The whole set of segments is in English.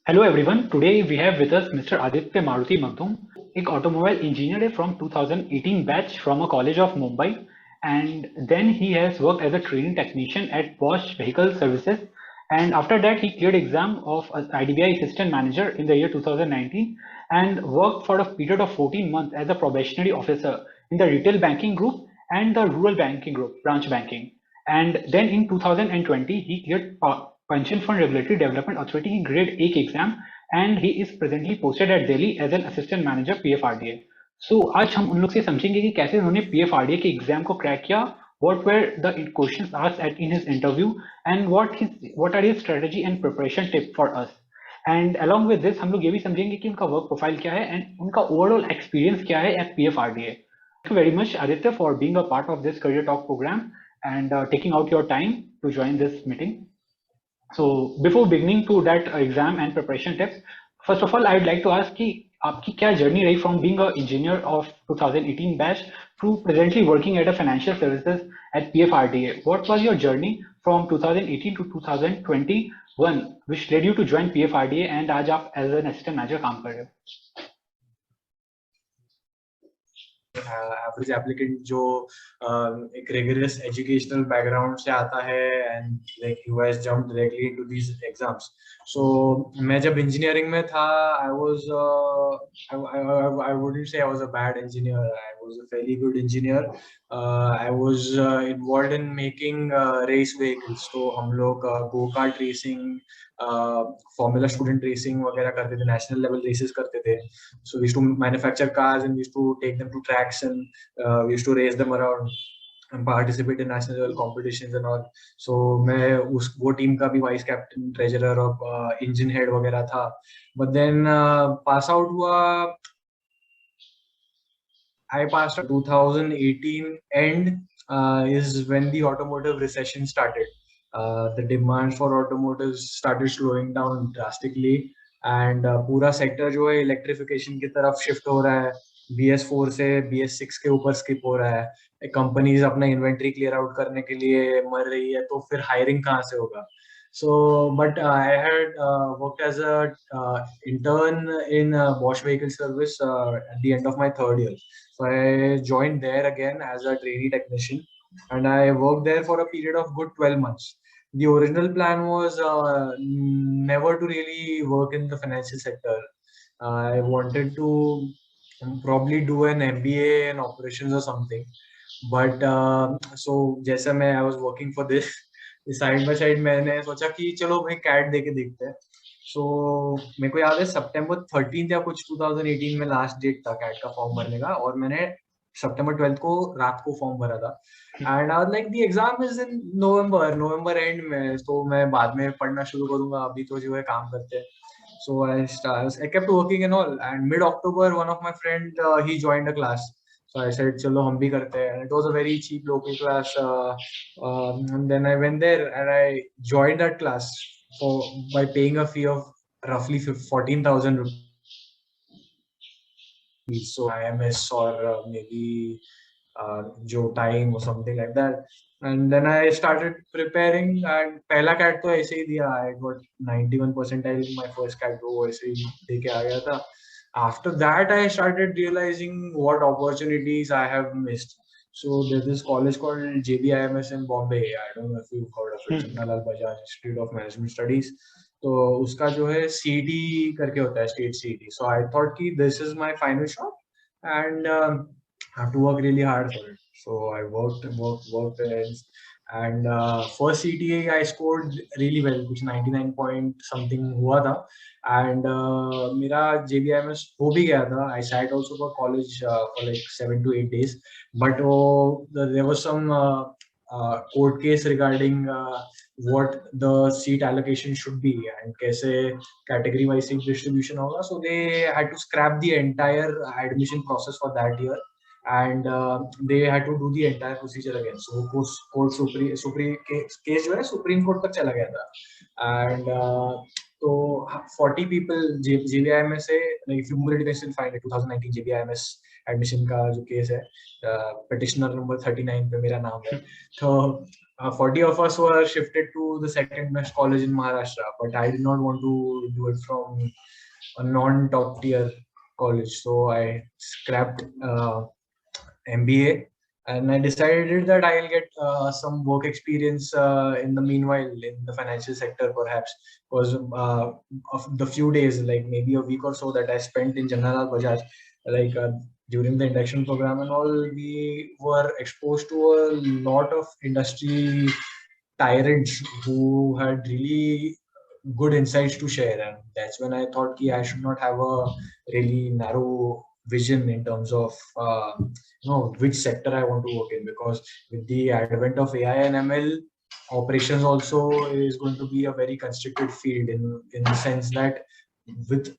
Hello everyone. Today we have with us Mr. Aaditya Magdum, एक automobile engineer from 2018 batch from a college of Mumbai, and then he has worked as a training technician at Bosch Vehicle Services, and after that he cleared exam of IDBI assistant manager in the year 2019 and worked for a period of 14 months as a probationary officer in the retail banking group and the rural banking group, branch banking. And then in 2020 he cleared Pension Fund Regulatory Development Authority Grade A exam, and he is presently posted at Delhi as an assistant manager PFRDA. So आज हम उन लोग से समझेंगे कि कैसे उन्होंने PFRDA के एग्जाम को क्रैक किया, what were the questions asked in his interview, and what are his strategy and preparation tip for us. And along with this हम लोग ये भी समझेंगे कि उनका वर्क प्रोफाइल क्या है and उनका ओवरऑल एक्सपीरियंस क्या है at PFRDA. Thank you very much, Aditya, for being a part of this career talk program and taking out your time to join this meeting. So before beginning to that exam and preparation tips, first of all, I'd like to ask कि आपकी क्या journey रही from being an engineer of 2018 batch to presently working at a financial services at PFRDA. What was your journey from 2018 to 2021 which led you to join PFRDA and आज आप as an assistant manager काम कर रहे हो? Average applicant जो एक rigorous educational background से आता है and like you has jumped directly into these exams. So मैं जब इंजीनियरिंग में था I was I wouldn't say I was a bad engineer. I was a fairly good engineer. I was involved in making race vehicles. तो हम लोग go kart racing, formula student racing वगैरह करते थे, नेशनल लेवल रेसेस करते थे. So we used to manufacture cars and we used to take them to tracks and we used to race them around and participate in national level competitions and all. So मैं वो team का भी vice captain, treasurer और engine head वगैरह था. But then pass out हुआ. I passed 2018 end is when the automotive recession started. The demand for automotives started slowing down drastically. And पूरा sector जो है इलेक्ट्रिफिकेशन की तरफ शिफ्ट हो रहा है. BS4 से BS6 के ऊपर स्किप हो रहा है. कंपनीज अपना इन्वेंट्री क्लियर आउट करने के लिए मर रही है, तो फिर हायरिंग कहाँ से होगा. So, but I had worked as a intern in Bosch Vehicle Service at the end of my third year. So I joined there again as a trainee technician, and I worked there for a period of good 12 months. The original plan was never to really work in the financial sector. I wanted to probably do an MBA in operations or something. But so जैसे मैं I was working for this side by side मैंने सोचा कि चलो भाई cat दे के देखते हैं. सो मेरे को याद है सितंबर 13 या कुछ 2018 में लास्ट डेट था कैट का फॉर्म भरने का, और मैंने सितंबर 12 को रात को फॉर्म भरा था. And I was like the exam is in November and में, तो मैं बाद में पढ़ना शुरू करूंगा, अभी तो जो है काम करते हैं. So I kept working and all, and mid October one of my friend he joined a class. So I said चलो हम भी करते हैं, and it was a very cheap local class. And then I went there and I joined that class by paying a fee of roughly 14,000 rupees. So IMS or maybe जो time or something like that. And then I started preparing, and पहला CAT तो ऐसे ही दिया. I got 91 percentile in my first CAT, वो ऐसे ही दे के आ गया था. After that, I started realizing what opportunities I have missed. So there's this college called JBIMS in Bombay. I don't know if you've heard of it. Chandnalal Bajaj Institute of Management Studies. तो उसका जो है CET करके होता है, state CET. So I thought कि this is my final shot, and I have to work really hard for it. So I worked, and first CTA I scored really well, which 99 point something हुआ था, and मेरा JBIMS हो भी गया था. I sat also for college for like 7 to 8 days, but there was some court case regarding what the seat allocation should be and कैसे category wise seat distribution होगा. So they had to scrap the entire admission process for that year, and they had to do the entire procedure again. So court supreme case जो है Supreme Court तक चला गया था, and तो 40 people JBIMS से, like if you Google it you can still find it, 2019 JBIMS admission का जो केस है, पिटिशनर नंबर 39 पे मेरा नाम है. तो 40 of us were shifted to the second best college in Maharashtra, but I did not want to do it from a non-top tier college, so I scrapped MBA, and I decided that I'll get some work experience in the meanwhile in the financial sector, perhaps, because of the few days, like maybe a week or so, that I spent in General Bajaj, like during the induction program and all, we were exposed to a lot of industry tyrants who had really good insights to share, and that's when I thought I should not have a really narrow vision in terms of which sector I want to work in, because with the advent of AI and ML, operations also is going to be a very constricted field in the sense that with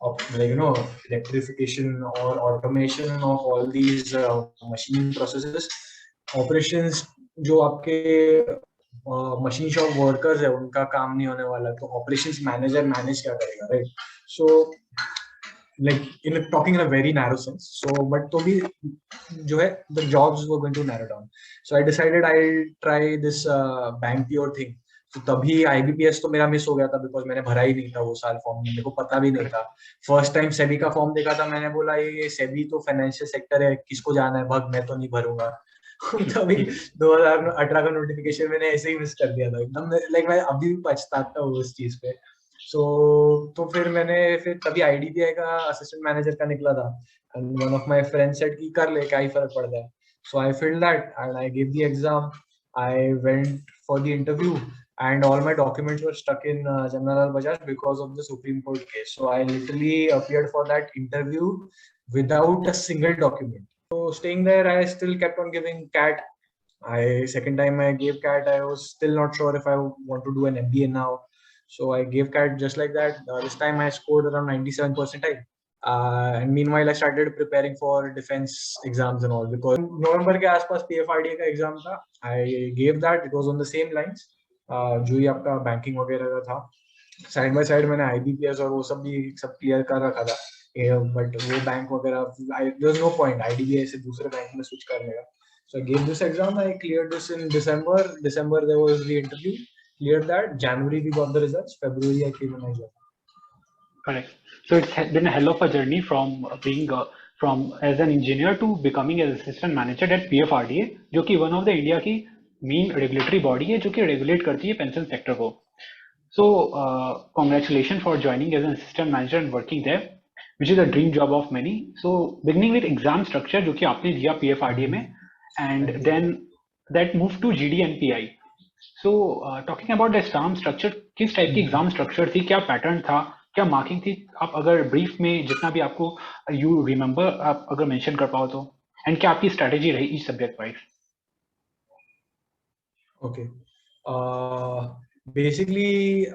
electrification or automation of all these machine processes, operations जो आपके machine shop workers है उनका काम नहीं होने वाला, तो operations manager manage क्या करेगा, right? So like talking in a very narrow sense, so but to be जो है the jobs were going to narrow down, so I decided I'll try this bank pure thing. तो तभी IBPS तो मेरा miss हो गया था, because मैंने भरा ही नहीं था वो साल फॉर्म, मेरे को पता भी नहीं था. फर्स्ट टाइम सेबी का फॉर्म देखा था, मैंने बोला ये सेबी तो फाइनेंशियल सेक्टर है, किसको जाना है, भग मैं तो नहीं भरूंगा. तभी 2018 का नोटिफिकेशन मैंने ऐसे ही मिस कर दिया था एकदम, लाइक मैं अभी भी पछताता हूँ उस चीज पे. तो फिर तभी IDBI का असिस्टेंट मैनेजर का निकला था, and one of my friends said कि कर ले, क्या ही फर्क पड़ता है. So I filled that and I give the exam. I went for the interview and all my documents were stuck in General Bajaj because of the Supreme Court case. So I literally appeared for that interview without a single document. So staying there, I still kept on giving CAT. Second time I gave CAT, I was still not sure if I want to do an MBA now. So I gave CAT just like that. This time I scored around 97 percentile. And meanwhile, I started preparing for defense exams and all, because November के आसपास PFRDA का exam था. I gave that. It was on the same lines. जो ही आपका banking वगैरह का था, side by side मैंने IBPS और वो सब भी सब क्लियर कर रखा था, बट वो बैंक वगैरह there was no point IDBI से दूसरे बैंक में स्विच करने का. So I gave this exam. I cleared this in December there was the interview, cleared that. January we got the results. February I came in as well. Correct. So it's been a hell of a journey from being from as an engineer to becoming an assistant manager at PFRDA, जो कि one of the India की main regulatory body है जो कि regulate करती है pension sector को. So congratulation for joining as an assistant manager and working there, which is a dream job of many. So beginning with exam structure जो कि आपने दिया PFRDA में, and then that move to GD and PI. So talking about the exam structure, किस type की exam structure थी, क्या pattern था, क्या मार्किंग थी, आप अगर ब्रीफ में जितना भी आपको यू रिमेंबर आप अगर मेंशन कर पाओ तो, एंड क्या आपकी स्ट्रेटेजी रही इस सब्जेक्ट वाइज? ओके, बेसिकली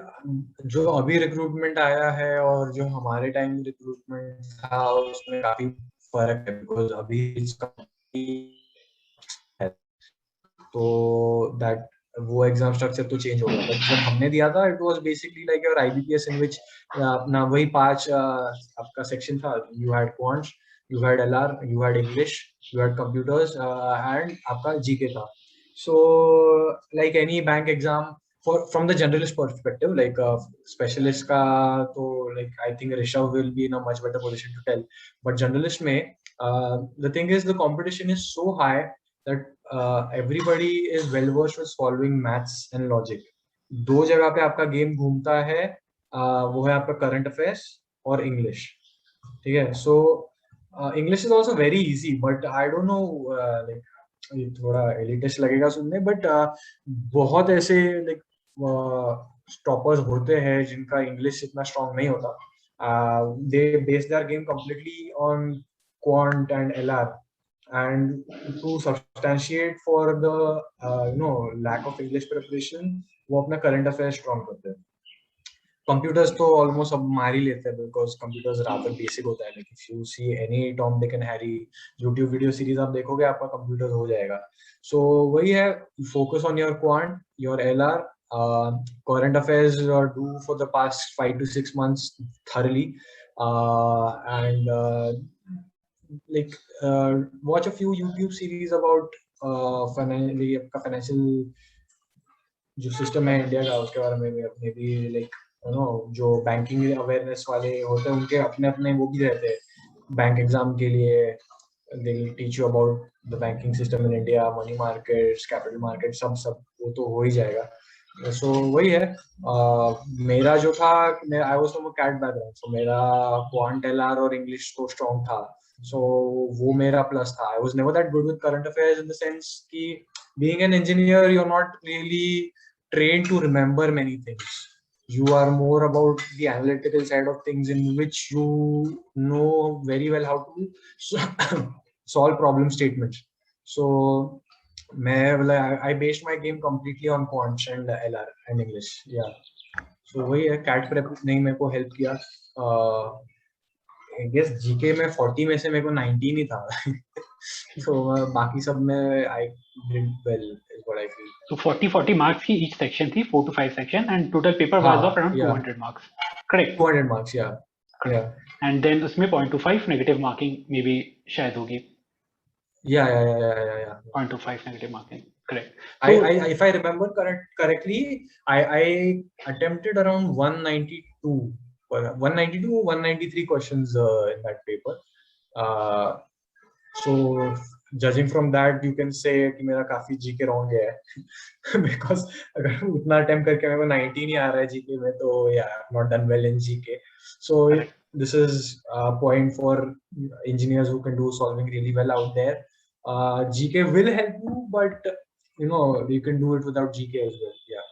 जो अभी रिक्रूटमेंट आया है और जो हमारे टाइम रिक्रूटमेंट था उसमें काफी फर्क है, बिकॉज अभी तो दैट वो एग्जाम स्ट्रक्चर तो चेंज हो गया. बट जब हमने दिया था it was basically like your IBPS, इन विच अपना वही 5 आपका सेक्शन था. You had quants, you had LR, you had English, you had computers and आपका GK था. So like any bank exam, from the generalist perspective, like specialist ka to like I think Rishabh will be in a much better position to tell, but generalist mein the thing is the competition is so high that everybody is well versed with solving maths and logic. दो जगह पे आपका game घूमता है, वो है आपका current affairs और इंग्लिश. ठीक है. So English is also very easy, but I don't know, like ये थोड़ा एलिटिस्ट लगेगा सुनने, बट बहुत ऐसे लाइक स्टॉपर्स होते हैं जिनका इंग्लिश इतना स्ट्रांग नहीं होता. They base their game completely on quant and LR, and to substantiate for the lack of English preparation वो अपना करंट अफेयर स्ट्रांग करते हैं. कंप्यूटर्स तो ऑलमोस्ट सब मार ही लेते हैं, बिकॉज कंप्यूटर्स रादर बेसिक होता है. Like if you see any Tom Dick and Harry YouTube video series आप देखोगे, आपका कंप्यूटर हो जाएगा. सो वही है, focus on your quant, your LR, current affairs do for the past 5 to 6 months thoroughly, and like watch a few YouTube series about financial जो system है India का उसके बारे में मे बी लाइक जो बैंकिंग अवेयरनेस वाले होते हैं उनके अपने अपने वो भी रहते हैं बैंक एग्जाम के लिए they will teach you about the banking system in India, money markets, capital markets, सब वो तो हो ही जाएगा. So वही है. मेरा जो था I was from a CAT background, so मेरा quant LR और English तो strong था. So वो मेरा plus था. I was never that good with current affairs in the sense कि being an engineer, you're not really trained to remember many things. You are more about the analytical side of things in which you know very well how to solve problem statements. So I based my game completely on quants and LR and English. Yeah. So वही है CAT prep नहीं मेरे को help किया. I guess GK में 40 में से मेरे को 19 ही था. So बाकी सब में I did well is what I feel. So 40 marks की each section थी, 4 to 5 section, and total paper was of around 200 marks. Correct. 200 marks, yeah. Correct. Yeah. And then उसमें 0.25 negative marking maybe शायद होगी. Yeah. 0.25 negative marking. Correct. So, if I remember correctly, I attempted around 192 or 193 questions in that paper. So judging from that, you can say कि मेरा काफी GK wrong है because अगर उतना attempt करके मेरे को 19 ही आ रहा है GK में तो yeah, I've not done well in GK. So this is a point for engineers who can do solving really well out there. GK will help you, but you can do it without GK as well. Yeah.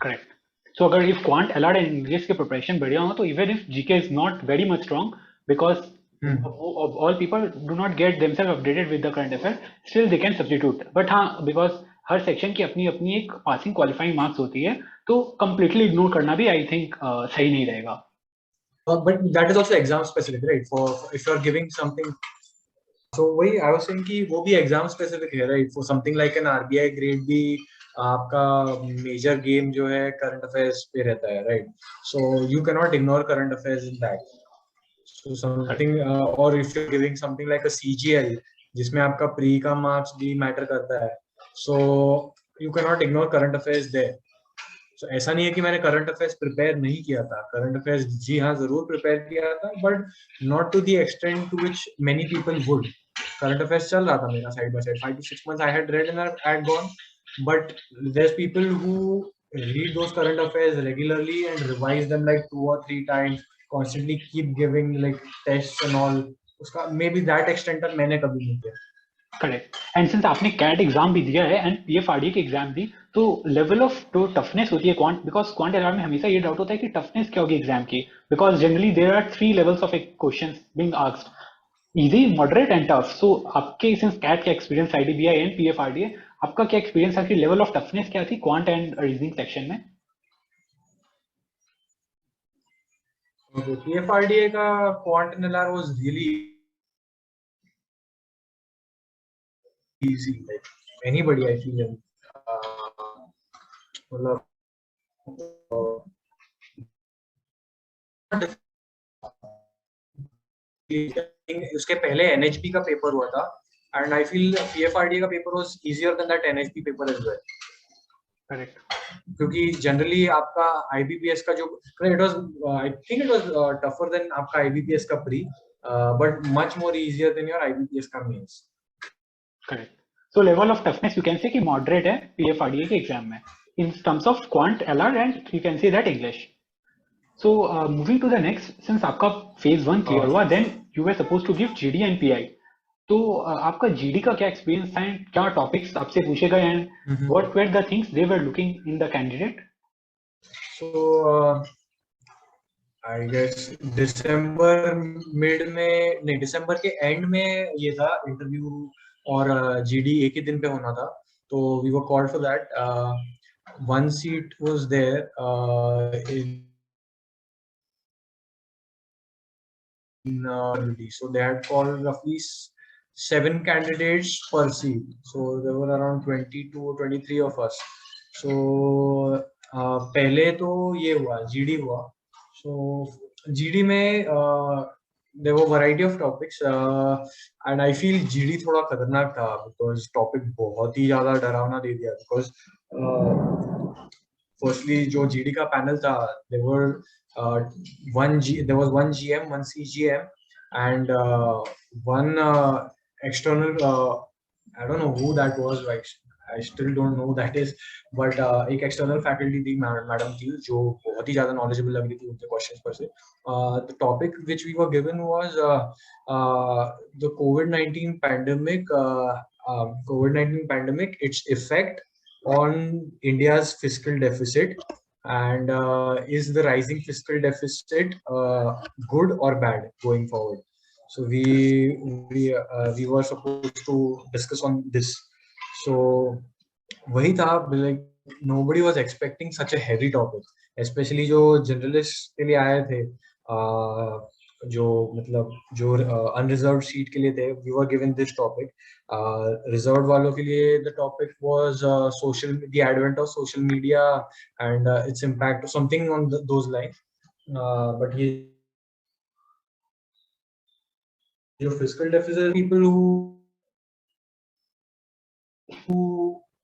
Correct. So अगर if quant LR and English के preparation बढ़िया हो तो even if GK is not very much strong because all people do not get themselves updated with the current affairs, still they can substitute. But हाँ, because her section की अपनी अपनी एक passing qualifying marks होती है, तो completely ignore करना भी I think सही नहीं रहेगा. But that is also exam specific, right? For if you are giving something. So वही I was saying कि वो भी exam specific है, right? For something like an RBI grade भी आपका major game जो है current affairs पे रहता है, right? So you cannot ignore current affairs in that. So something or if you're giving something like a CGL जिसमें आपका pre का marks भी matter करता है, so you cannot ignore current affairs there. So ऐसा नहीं है कि मैंने करंट अफेयर्स प्रिपेयर नहीं किया था. करंट अफेयर्स जी हाँ जरूर प्रिपेयर किया था, but not to the extent to which many people would. Current affairs चल रहा था मेरा side by side. 5 to 6 months I had read and I had gone, but there's people who read those current affairs regularly and revise them like 2 or 3 times, constantly keep giving like tests and all. उसका maybe that extent तक मैंने कभी नहीं किया. Correct. And since आपने cat exam भी दिया है एंड पीएफआरडीए की एग्जाम दी, तो लेवल ऑफ जो टफनेस होती है क्वांट, बिकॉज क्वांट एलआर में हमेशा ये डाउट होता है कि टफनेस क्या होगी एग्जाम की, because generally there are 3 levels of questions being asked, easy, moderate and tough. So आपके सिंस कैट का एक्सपीरियंस आईडीबीआई एंड पीएफआरडीए, आपका क्या एक्सपीरियंस है कि लेवल ऑफ टफनेस क्या थी क्वांट एंड रीजनिंग सेक्शन में? पीएफआरडीए का quant and LR was really easy, like anybody I feel in उसके पहले एनएचपी का पेपर हुआ था एंड आई फील पीएफआरडीए का paper was easier than that NHP paper as well. Correct. क्योंकि generally आपका आईबीपीएस का जो it was I think it was tougher than आपका आईबीपीएस का pre, but much more easier than your IBPS का mains. Correct. So level of toughness you can say कि moderate है PFRDA के एग्जाम में in terms of quant LR and you can say that English. So moving to the next, since आपका phase 1 clear हुआ, then you were supposed to give GD and PI. तो आपका GD का क्या experience था and क्या topics आपसे पूछे गए and what were the things they were looking in the candidate? So I guess December mid में नहीं, दिसंबर के एंड में ये था इंटरव्यू और जीडी एक ही दिन पे होना था, तो we were called for that. One seat was there in so they had called roughly 7 candidates per seat, so there were around 22 or 23 of us. So पहले तो ये हुआ जीडी हुआ. So जीडी में there were variety of topics, and I feel GD थोड़ा खतरनाक था because topic बहुत ही ज़्यादा डरावना दे दिया because firstly जो GD का panel था, there were there was one GM, one CGM, and one external. I don't know who that was. Like I still don't know who that is, but एक external faculty थी madam थी जो बहुत ही ज़्यादा knowledgeable लग रही थी उनके questions पर से. The topic which we were given was the COVID-19 pandemic. COVID-19 pandemic, its effect on India's fiscal deficit, and is the rising fiscal deficit good or bad going forward? So we were supposed to discuss on this. So वही था, like nobody was expecting such a heavy topic, especially जो generalists के लिए आए थे, जो मतलब जो unreserved seat के लिए थे, we were given this topic. Reserved वालों के लिए the topic was the advent of social media and its impact, something on those lines. But ये जो fiscal deficit, people who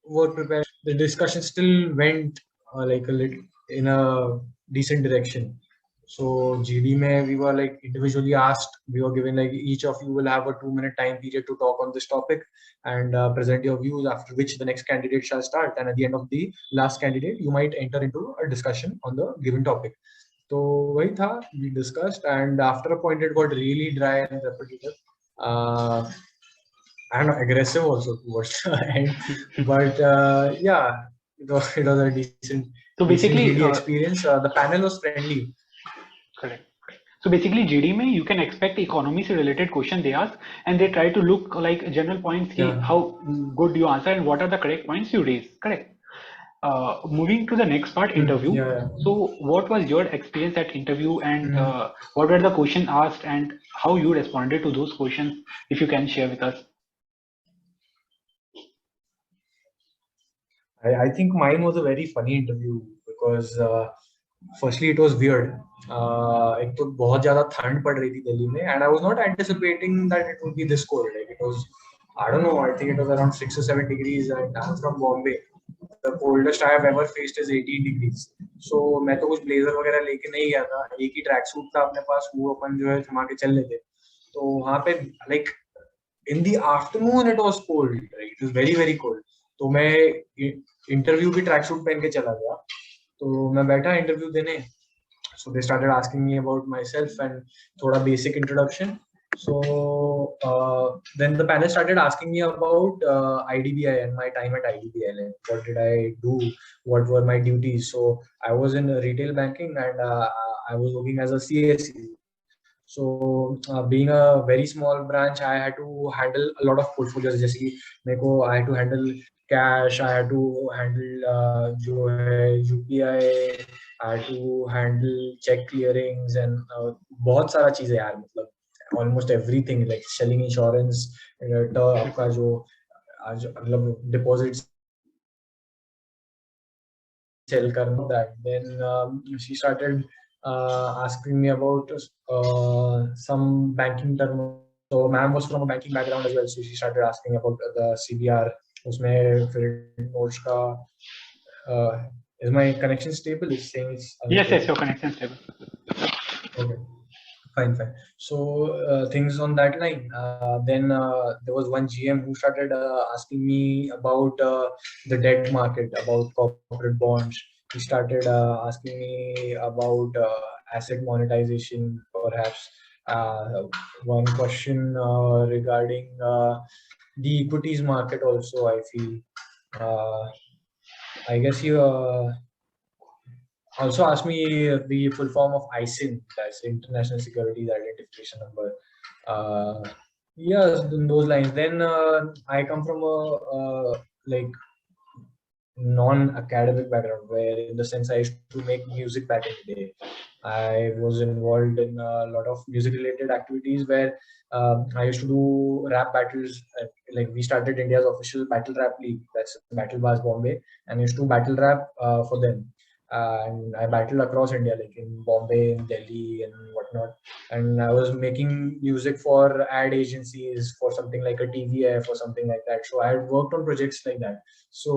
were prepared, the discussion still went like a little in a decent direction. So GD mein we were like individually asked, we were given like each of you will have a 2-minute time period to talk on this topic and present your views, after which the next candidate shall start, and at the end of the last candidate you might enter into a discussion on the given topic. So वही था, we discussed, and after a point it got really dry and repetitive. And aggressive also towards the end, but yeah, it was a decent, So basically, GD experience. The panel was friendly. Correct. So basically, GD में you can expect economy से related question they ask, and they try to look like general points, Yeah. how good you answer and what are the correct points you raise. Correct. Moving to the next part, interview. Yeah. So what was your experience at interview, and what were the questions asked, and how you responded to those questions, if you can share with us? I think mine was a very funny interview because firstly it was weird. एक तो बहुत ज़्यादा ठंड पड़ रही थी दिल्ली में, and I was not anticipating that it would be this cold. Like it was, I don't know, I think it was around 6 or 7 degrees, and I'm from Bombay. The coldest I have ever faced is 18 degrees. So मैं तो कुछ blazer वगैरह लेके नहीं गया था, एक ही track suit था अपने पास, वो अपन जो है थमा के चल लेते. तो वहाँ पे like in the afternoon it was cold, right? It was very very cold. तो मैं इंटरव्यू भी ट्रैक सूट पहन के चला गया. तो मैं बैठा इंटरव्यू देने. So they started asking me about myself and thoda basic introduction. So then the panel started asking me about IDBI and my time at IDBI. Like, what did I do? What were my duties? So I was in retail banking, and I was working as a CSE. So being a very small branch, I had to handle a lot of portfolios. जैसे कि मेरे को I had to handle cash, I had to handle जो है UPI, I had to handle check clearings and बहुत सारा चीजें यार, मतलब almost everything, like selling insurance, आपका जो मतलब deposits sell karna, that. Then she started asking me about some banking term. So ma'am was from a banking background as well, so she started asking about the CBR. उसमें फिर notes का is my connection stable? Is saying it's Yes, your connection is stable. Okay. Fine. So things on that line. Then there was one GM who started asking me about the debt market, about corporate bonds. He started asking me about asset monetization, perhaps. One question regarding the equities market also, I feel. I guess he also asked me the full form of ISIN, that's International Securities Identification Number. Yes, in those lines. Then I come from a like non-academic background, where in the sense I used to make music back in the day. I was involved in a lot of music-related activities where I used to do rap battles. Like we started India's official battle rap league, that's Battle Bars Bombay, and I used to battle rap for them. and I battled across India, like in Bombay, in Delhi, and whatnot. And I was making music for ad agencies for something like a TVF or something like that. So I had worked on projects like that. So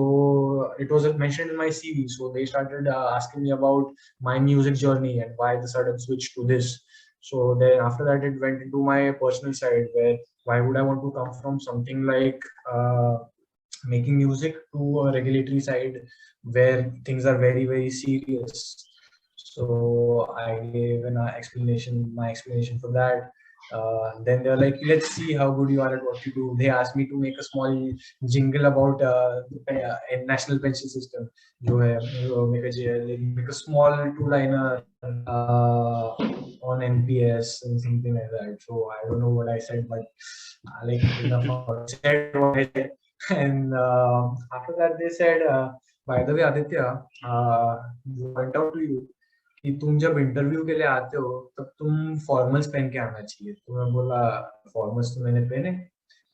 it was mentioned in my CV. So they started asking me about my music journey and why the sudden switch to this. So then after that, it went into my personal side, where why would I want to come from something like making music to a regulatory side where things are very, very serious. So I gave my explanation for that. Then they're like, let's see how good you are at what you do. They asked me to make a small jingle about a national pension system. जो है, make a small two-liner on NPS and something like that. So I don't know what I said, but like enough of said what I said. And after that, they said, by the way, Aditya, point out to you कि तुम जब interview के लिए आते हो तब तुम formals पहन के आना चाहिए। तो मैं बोला फॉर्मल्स तो मैंने पहने।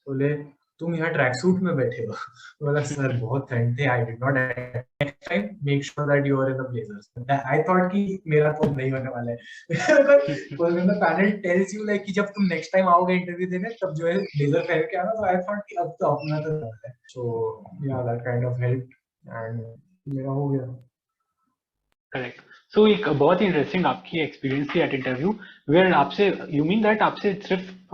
बोले तुम यहाँ ट्रैक सूट में बैठे हो। बोला सर बहुत ठंड थे, I did not, next time make sure that you are in the blazers. I thought कि मेरा तो नहीं होने वाला है। पैनल टेल्स यू लाइक कि जब तुम नेक्स्ट टाइम आओगे इंटरव्यू देने तब जो है ब्लेजर पहन के आना। तो आई थॉट कि अब तो अपना तो है। सो या that kind of help and मेरा हो गया। करेक्ट। सो एक बहुत ही इंटरेस्टिंग आपकी एक्सपीरियंस थी एट इंटरव्यू, वेयर आपसे यू मीन दैट आपसे सिर्फ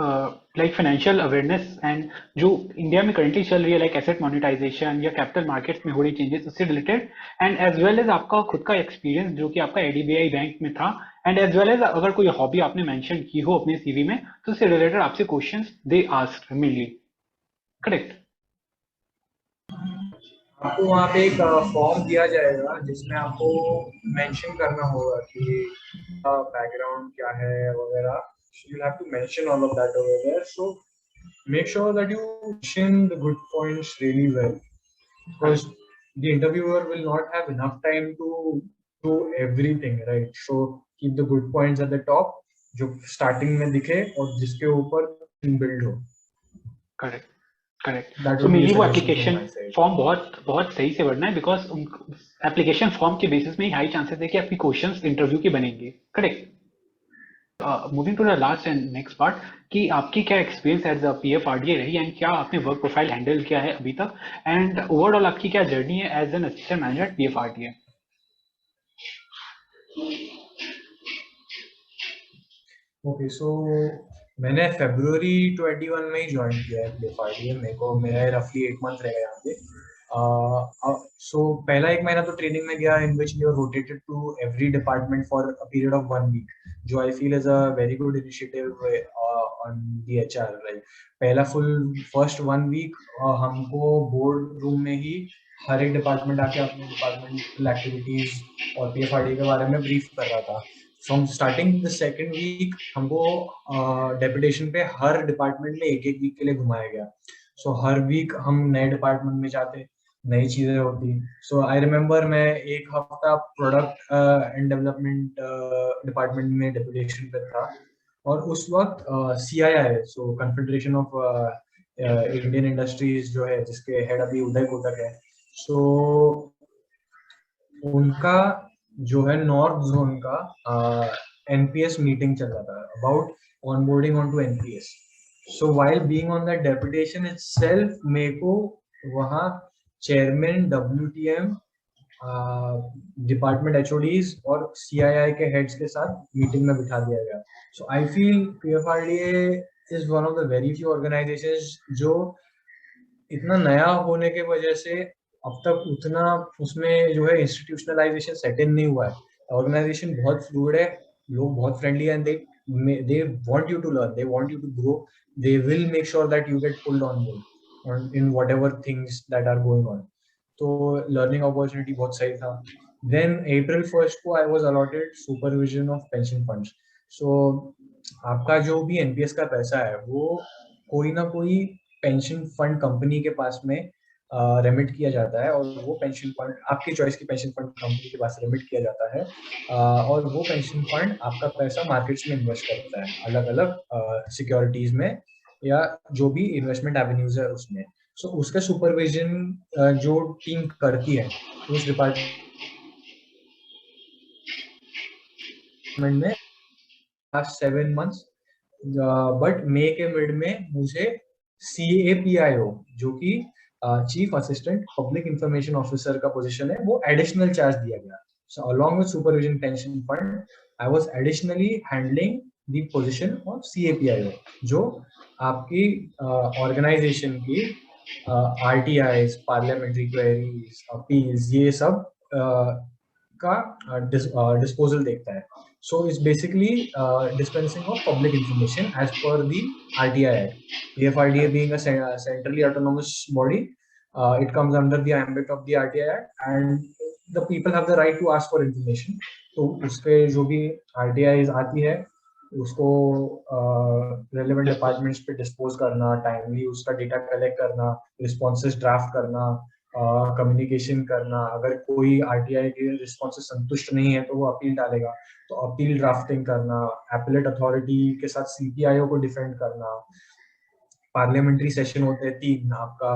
लाइक फाइनेंशियल अवेयरनेस एंड जो इंडिया में करंटली चल रही है लाइक एसेट मोनेटाइजेशन या कैपिटल मार्केट्स में हो रही चेंजेस उससे related, and as well as आपका खुद का एक्सपीरियंस जो कि आपका एडीबीआई बैंक में था, एंड एज वेल एज अगर कोई हॉबी आपने मेंशन की हो अपने सीवी में तो उससे रिलेटेड आपसे questions they asked mainly, correct? आपको वहाँ पे एक फॉर्म दिया जाएगा जिसमें आपको मेंशन करना होगा कि बैकग्राउंड क्या है वगैरह। You have to mention all of that over there. So make sure that you mention the good points really well, because the interviewer will not have enough time to do everything, right? So keep the good points at the top, जो starting में दिखे और जिसके ऊपर build हो। Correct correct. So mainly वो application form बहुत बहुत सही से भरना है, बिकॉज एप्लीकेशन फॉर्म के बेसिस में ही हाई चांसेस है कि आपकी क्वेश्चंस इंटरव्यू के बनेंगे, correct? Moving to the last and next part, कि आपकी क्या एक्सपीरियंस एज अ पीएफआरडीए रही एंड क्या आपने वर्क प्रोफाइल हैंडल किया है अभी तक, एंड ओवरऑल आपकी क्या जर्नी है as an assistant manager at PFRDA? Okay, so मैंने फरवरी 21 में ही ज्वाइन किया है PFRDA। मेरे को मेरा रफली 8 मंथ रहेगा यहाँ पे। सो पहला 1 महीना तो ट्रेनिंग में गया, in which we are rotated to every department for a period of 1 week, जो I feel is a very good initiative on the HR. Like पहला फर्स्ट 1 वीक हमको बोर्ड रूम में ही हर एक डिपार्टमेंट आके अपने डिपार्टमेंटल एक्टिविटीज और PFRDA के बारे में ब्रीफ कर रहा था। From starting the second week हमको डेपुटेशन पे हर डिपार्टमेंट में एक वीक के लिए घुमाया गया। सो हर वीक हम नए डिपार्टमेंट में जाते, नई चीजें होती। सो आई रिमेम्बर मैं 1 हफ्ता प्रोडक्ट एंड डेवलपमेंट डिपार्टमेंट में डेपुटेशन पे था, और उस वक्त CII, so confederation of Indian industries जो है, जिसके हेड अभी उदय कोटक है, सो उनका जो है नॉर्थ जोन का NPS मीटिंग चल रहा था about onboarding on to NPS। So while being on that deputation itself, मेरे को वहाँ चेयरमैन, WTM, डिपार्टमेंट HODs और CII के हेड्स के साथ मीटिंग में बिठा दिया गया। So I feel PFRDA is one of the very few organisations जो इतना नया होने के वजह से अब तक उतना उसमें जो है इंस्टीट्यूशनलाइजेशन सेट इन नहीं हुआ है। ऑर्गेनाइजेशन बहुत फ्लूइड है, लोग बहुत फ्रेंडली है, and they want you to learn, they want you to grow, they will make sure that you get pulled on board in whatever things that are going on. तो learning opportunity बहुत सही था। Then April 1st को I was allotted supervision of pension funds. So आपका जो भी NPS का पैसा है वो कोई ना कोई पेंशन फंड कंपनी के पास में रेमिट किया जाता है, और वो पेंशन फंड आपकी चॉइस की पेंशन फंड कंपनी के पास रेमिट किया जाता है, और वो पेंशन फंड आपका पैसा मार्केट्स में इन्वेस्ट करता है अलग अलग सिक्योरिटीज में या जो भी इन्वेस्टमेंट एवेन्यूज है उसमें। सो उसका सुपरविजन जो टीम करती है उस डिपार्टमेंट में last 7 months, बट मे के मिड में मुझे CAPIO जो कि chief assistant public information officer का पोजीशन है, वो एडिशनल चार्ज दिया गया. So along with supervision pension fund, I was additionally handling the position of CAPIO, जो आपकी ऑर्गेनाइजेशन की RTIs, पार्लियामेंट्री क्वेरीज, अपील्स, ये सब का डिस्पोजल देखता है. So it's basically dispensing of public information as per the RTI Act. PFRDA being a centrally autonomous body, it comes under the ambit of the RTI Act, and the people have the right to ask for information. तो उसपे जो भी RTIs आती है उसको relevant departments पे dispose करना, timely उसका data collect करना, responses draft करना, कम्युनिकेशन करना. अगर कोई RTI के रिस्पॉन्स से संतुष्ट नहीं है तो वो अपील डालेगा, तो अपील ड्राफ्टिंग करना, एपेलेट अथॉरिटी के साथ CPIO को डिफेंड करना. पार्लियामेंट्री सेशन होते हैं 3, आपका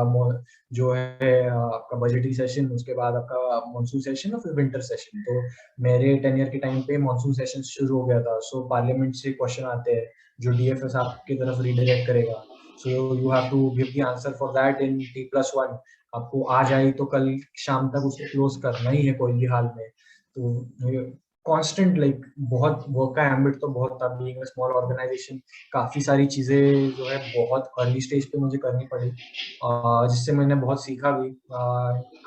जो है आपका बजटरी सेशन, उसके बाद आपका मॉनसून सेशन और फिर विंटर सेशन. तो मेरे टेन्योर के टाइम पे मॉनसून सेशन शुरू हो गया था. सो पार्लियामेंट से क्वेश्चन आते हैं जो DFS आपकी तरफ रिडायरेक्ट करेगा. So you have to give the answer for that in T+1. आपको आज आई तो कल शाम तक उसको क्लोज करना ही है कोई भी हाल में. तो कांस्टेंट लाइक बहुत वर्क का एम्बिट तो बहुत था. बीइंग अ स्मॉल ऑर्गेनाइजेशन, काफी सारी चीजें जो है बहुत अर्ली स्टेज पे मुझे करनी पड़ी, जिससे मैंने बहुत सीखा भी.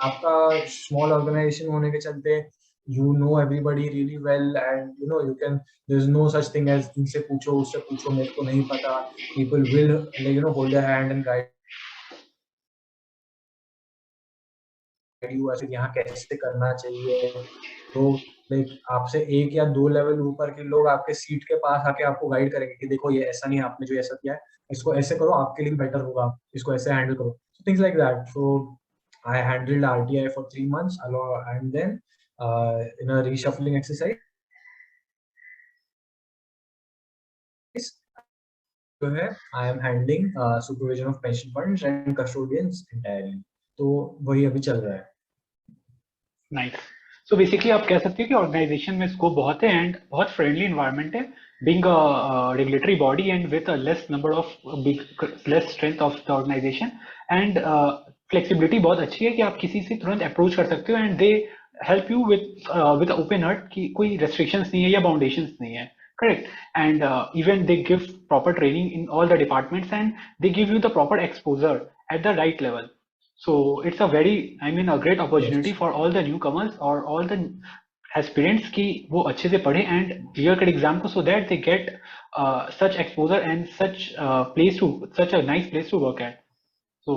आपका स्मॉल ऑर्गेनाइजेशन होने के चलते you know everybody really well, and you can, there's no such thing as इनसे पूछो उससे पूछो मेरे को नहीं पता. People will hold your hand and guide you ऐसे यहाँ कैसे करना चाहिए. तो लाइक आपसे 1 या 2 लेवल ऊपर के लोग आपके सीट के पास आके आपको गाइड करेंगे कि देखो ये ऐसा नहीं है, आपने जो ऐसा किया है इसको ऐसे करो, आपके लिए बेटर होगा, इसको ऐसे हैंडल करो. Things like that. So I handled RTI for 3 months and then in a reshuffling exercise जो है I am handling supervision of pension funds and custodians entirely. तो वही अभी चल रहा है. नाइस. सो बेसिकली आप कह सकते हैं कि ऑर्गेनाइजेशन में स्कोप बहुत है एंड बहुत फ्रेंडली एनवायरनमेंट है, being a regulatory body and with a less number of less strength of the organisation, and flexibility बहुत अच्छी है कि आप किसी से तुरंत अप्रोच कर सकते हो and they help you with open heart कि कोई रेस्ट्रिक्शंस नहीं है या बाउंडेशंस नहीं है. Correct. And even they give proper training in all the departments and they give you the proper exposure at the right level. So it's a very, I mean, a great opportunity Yes. for all the newcomers or all the aspirants कि वो अच्छे से पढ़े and clear कर exam को, so that they get such exposure and such a nice place to work at. So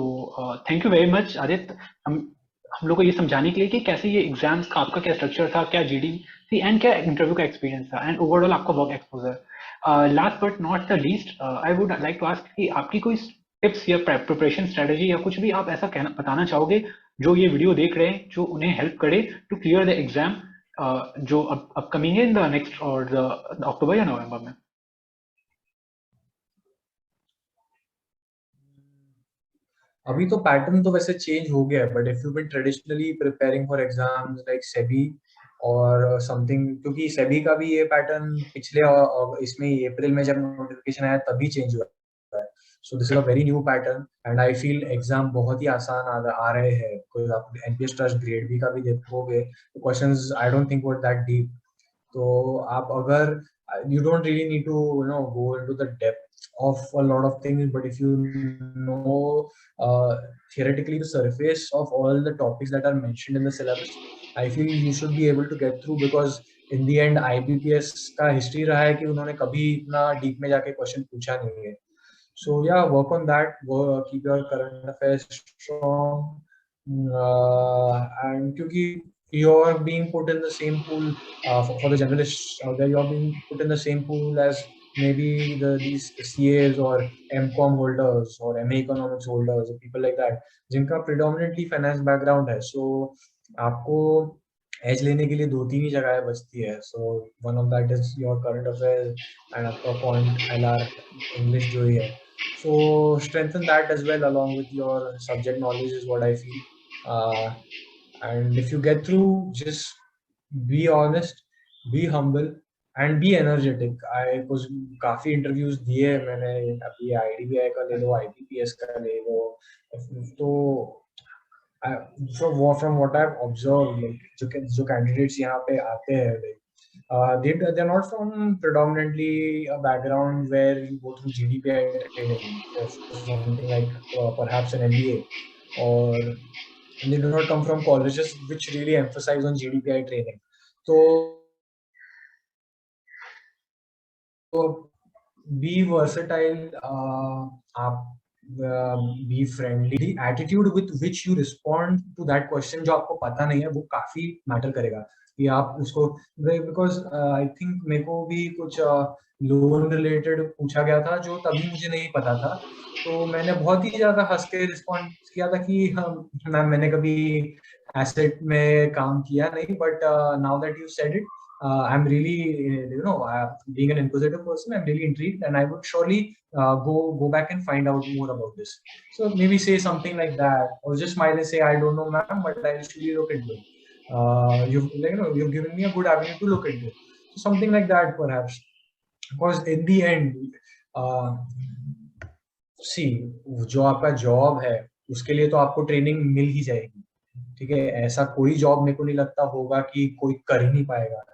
thank you very much, Adit. हम लोग को ये समझाने के लिए कि कैसे ये एग्जाम्स का आपका क्या स्ट्रक्चर था, क्या GD एंड क्या इंटरव्यू का एक्सपीरियंस था एंड ओवरऑल आपका work exposure. Last but not the least, I would like to ask कि आपकी कोई टिप्स या प्रिपरेशन स्ट्रेटजी या कुछ भी आप ऐसा कहना बताना चाहोगे जो ये वीडियो देख रहे हैं, जो उन्हें हेल्प करे टू क्लियर द एग्जाम जो अपकमिंग है इन द नेक्स्ट और द अक्टूबर या नवंबर में. अभी तो पैटर्न तो वैसे चेंज हो गया है, but if you been traditionally preparing for exams like SEBI और समथिंग, क्योंकि सेबी का भी ये पैटर्न पिछले इसमें अप्रैल में जब नोटिफिकेशन आया तभी चेंज हुआ है. So this is a very new pattern and I feel exam बहुत ही आसान आ रहे हैं. कोई आप NPS ट्रस्ट ग्रेड बी का भी देखोगे तो questions I don't think were that deep. तो आप अगर you don't really need to go into the depth of a lot of things, but if you know theoretically the surface of all the topics that are mentioned in the syllabus, I feel you should be able to get through, because in the end IBPS का history रहा है कि उन्होंने कभी इतना deep में जाके question पूछा नहीं है. So yeah, work on that. Keep your current affairs strong. And क्योंकि you're being put in the same pool for the generalists out there, you're being put in the same pool as maybe these CAs or MCOM holders or MA economics holders or people like that जिनका predominantly finance background है. So आपको as लेने के लिए 2-3 ही जगह बचती है. So one of that is your current affairs and आपका quant LR English जो ही है. So strengthen that as well along with your subject knowledge is what I feel. And if you get through, just be honest, be humble, and be energetic. I कुछ काफी interviews दिए मैंने. अभी IDBI का ले लो, IBPS का ले लो. तो from what I've observed, like जो candidates यहाँ पे आते हैं, like they're not from predominantly a background where you go through GDPI training, something like perhaps an MBA, or they do not come from colleges which really emphasize on GDPI training. So be versatile, be friendly. The attitude with which you respond to that question जो आपको पता नहीं है वो काफी matter करेगा कि आप उसको. बिकॉज आई थिंक मेरे को भी कुछ लोन रिलेटेड पूछा गया था जो तभी मुझे नहीं पता था, तो मैंने बहुत ही ज्यादा हंस के रिस्पॉन्ड किया था कि मैम मैंने कभी एसेट में काम किया नहीं, but now that you said it, I'm really, being an inquisitive person, I'm really intrigued, and I would surely go back and find out more about this. So maybe say something like that, or just smile and say, I don't know, ma'am, but I'll surely look into it. You've given me a good avenue to look into it. So something like that, perhaps, because in the end, see, जो आपका job है उसके लिए तो आपको training मिल ही जाएगी. ठीक है, ऐसा कोई जॉब मेरे को नहीं लगता होगा कि कोई कर ही नहीं पाएगा.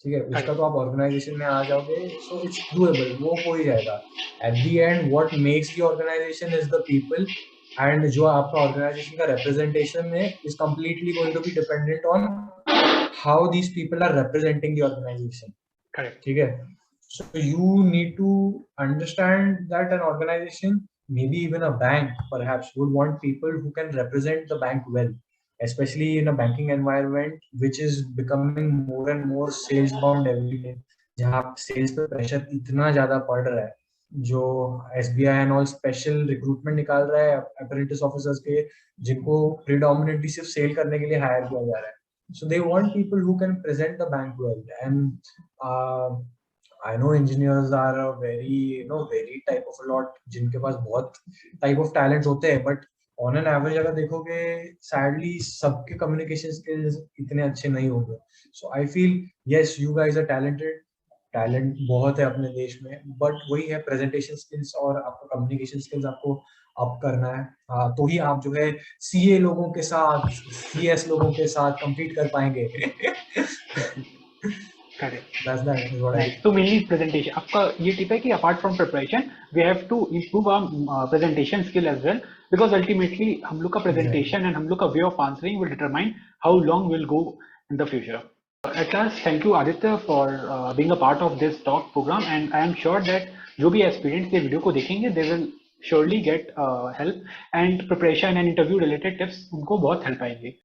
ठीक है, उसका तो आप ऑर्गेनाइजेशन में आ जाओगे, सो इट्स डूएबल, वो हो ही जाएगा. At the end what makes the organisation is the people, and जो आपका ऑर्गेनाइजेशन का रिप्रेजेंटेशन है is completely going to be dependent on how these people are representing the organisation. ठीक है, so you need to understand that an organization, maybe even a bank perhaps, would want people who can represent the bank well, especially in a banking environment which is becoming more and more sales bound every day, जहाँ sales पे pressure इतना ज्यादा पड़ रहा है, जो SBI and all special recruitment निकाल रहा है अप्रेंटिस ऑफिसर्स के, जिनको प्रिडोमिनेटली सिर्फ सेल करने के लिए हायर किया जा रहा है. So they want people who can present the bank well, and I know engineers are a very type of a lot, जिनके पास बहुत type of talents होते हैं, but on an average अगर देखोगे sadly सबके communication skills इतने अच्छे नहीं होंगे. So I feel yes, you guys are talented, talent बहुत है अपने देश में, बट वही है प्रेजेंटेशन स्किल्स और आपको कम्युनिकेशन स्किल्स आपको अप करना है. तो ही आप जो है सीए लोगों के साथ, सीएस लोगों के साथ compete कर पाएंगे. Correct. That's that is what I Nice. तो मेनली प्रेजेंटेशन आपका ये टिप है कि apart from preparation we have to improve our presentation skill as well, because ultimately हम लोग का प्रेजेंटेशन एंड हम लोग का way of answering will determine how long will go in the future. At last, thank you Aditya for being a part of this talk program, and I am sure that जो भी aspirants ये video को देखेंगे they will surely get help, and preparation and interview related tips उनको बहुत help आएंगे.